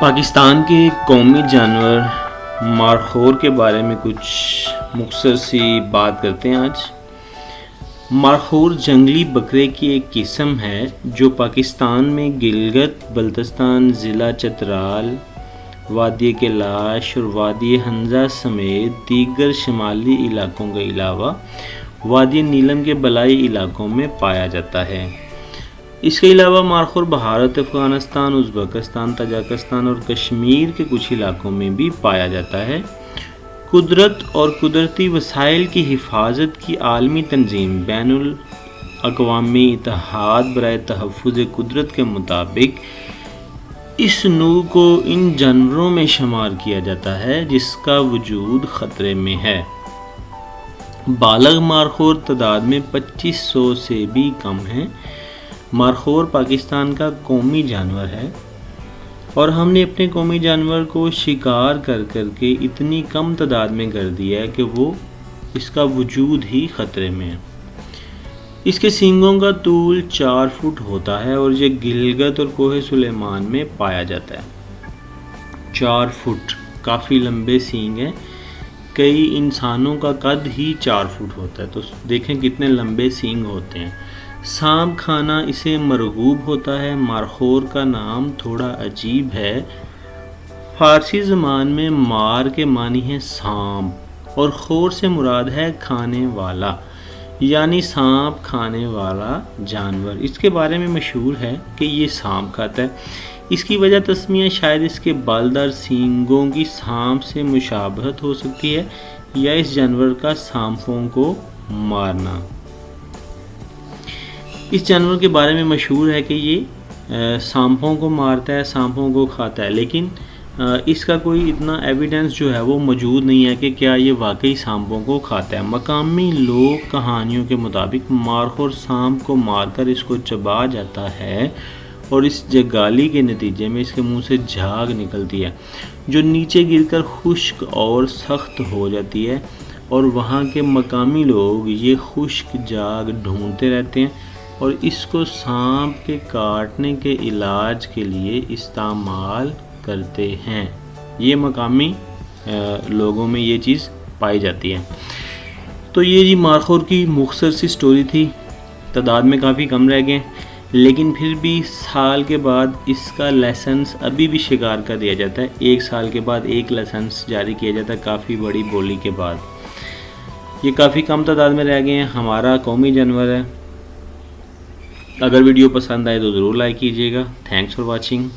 پاکستان کے قومی جانور مارخور کے بارے میں کچھ مختصر سی بات کرتے ہیں آج۔ مارخور جنگلی بکرے کی ایک قسم ہے جو پاکستان میں گلگت بلتستان، ضلع چترال، وادی کیلاش اور وادی حنزہ سمیت دیگر شمالی علاقوں کے علاوہ وادی نیلم کے بالائی علاقوں میں پایا جاتا ہے۔ اس کے علاوہ مارخور بھارت، افغانستان، ازبکستان، تاجکستان اور کشمیر کے کچھ علاقوں میں بھی پایا جاتا ہے۔ قدرت اور قدرتی وسائل کی حفاظت کی عالمی تنظیم بین الاقوامی اتحاد برائے تحفظ قدرت کے مطابق اس نوع کو ان جانوروں میں شمار کیا جاتا ہے جس کا وجود خطرے میں ہے۔ بالغ مارخور تعداد میں 2500 سے بھی کم ہیں۔ مارخور پاکستان کا قومی جانور ہے اور ہم نے اپنے قومی جانور کو شکار کر کے اتنی کم تعداد میں کر دیا ہے کہ اس کا وجود ہی خطرے میں ہے۔ اس کے سینگوں کا طول 4 فٹ ہوتا ہے اور یہ گلگت اور کوہ سلیمان میں پایا جاتا ہے۔ 4 فٹ کافی لمبے سینگ ہیں، کئی انسانوں کا قد ہی 4 فٹ ہوتا ہے، تو دیکھیں کتنے لمبے سینگ ہوتے ہیں۔ سانپ کھانا اسے مرغوب ہوتا ہے۔ مارخور کا نام تھوڑا عجیب ہے۔ فارسی زبان میں مار کے معنی ہے سانپ اور خور سے مراد ہے کھانے والا، یعنی سانپ کھانے والا جانور۔ اس کے بارے میں مشہور ہے کہ یہ سانپ کھاتا ہے۔ اس کی وجہ تسمیہ شاید اس کے بالدار سینگوں کی سانپ سے مشابہت ہو سکتی ہے یا اس جانور کا سانپوں کو مارنا۔ اس جانور کے بارے میں مشہور ہے کہ یہ سانپوں کو مارتا ہے، سانپوں کو کھاتا ہے، لیکن اس کا کوئی اتنا ایویڈنس جو ہے وہ موجود نہیں ہے کہ کیا یہ واقعی سانپوں کو کھاتا ہے۔ مقامی لوک کہانیوں کے مطابق مارخور سانپ کو مار کر اس کو چبا جاتا ہے اور اس جگالی کے نتیجے میں اس کے منہ سے جھاگ نکلتی ہے جو نیچے گر کر خشک اور سخت ہو جاتی ہے، اور وہاں کے مقامی لوگ یہ خشک جھاگ ڈھونڈتے رہتے ہیں اور اس کو سانپ کے کاٹنے کے علاج کے لیے استعمال کرتے ہیں۔ یہ مقامی لوگوں میں یہ چیز پائی جاتی ہے۔ تو یہ جی مارخور کی مختصر سی سٹوری تھی۔ تعداد میں کافی کم رہ گئے، لیکن پھر بھی سال کے بعد اس کا لائسنس ابھی بھی شکار کا دیا جاتا ہے۔ 1 سال کے بعد ایک لائسنس جاری کیا جاتا ہے کافی بڑی بولی کے بعد۔ یہ کافی کم تعداد میں رہ گئے ہیں، ہمارا قومی جانور ہے۔ اگر ویڈیو پسند آئے تو ضرور لائک کیجیے گا۔ Thanks for watching.